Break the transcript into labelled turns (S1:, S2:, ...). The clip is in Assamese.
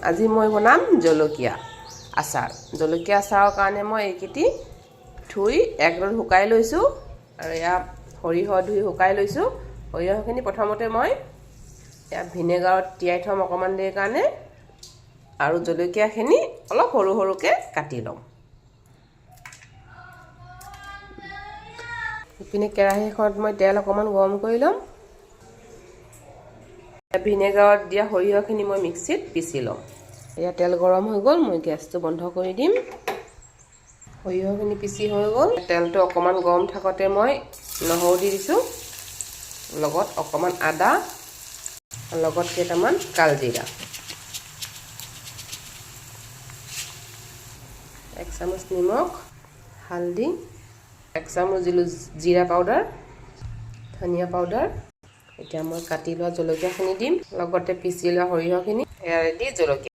S1: আজি মই বনাম জলকীয়া আচাৰ। জলকীয়া আচাৰৰ কাৰণে মই এইকেইটি ধুই একদম শুকাই লৈছোঁ আৰু এয়া সৰিয়হ ধুই শুকাই লৈছোঁ। সৰিয়হখিনি প্ৰথমতে মই এয়া ভিনেগাৰত তিয়াই থ'ম অকণমান দেৰিৰ কাৰণে আৰু জলকীয়াখিনি অলপ সৰু সৰুকৈ কাটি ল'ম। ইপিনে কেৰাহীখনত মই তেল অকণমান গৰম কৰি ল'ম। ভিনেগাৰত দিয়া সৰিয়হখিনি মই মিক্সিত পিচি ল'ম। এয়া তেল গৰম হৈ গ'ল, মই গেছটো বন্ধ কৰি দিম। সৰিয়হখিনি পিচি হৈ গ'ল। তেলটো অকণমান গৰম থাকোঁতে মই নহৰু দি দিছোঁ, লগত অকণমান আদা, লগত কেইটামান কালজিৰা, 1 চামুচ নিমখ, হালধি, 1 চামুচ দিলোঁ জিৰা পাউডাৰ, ধনিয়া পাউডাৰ। এতিয়া মই কাটি লোৱা জলকীয়াখিনি দিম, লগতে পিচি লোৱা সৰিয়হখিনি, এয়া দি জলকীয়া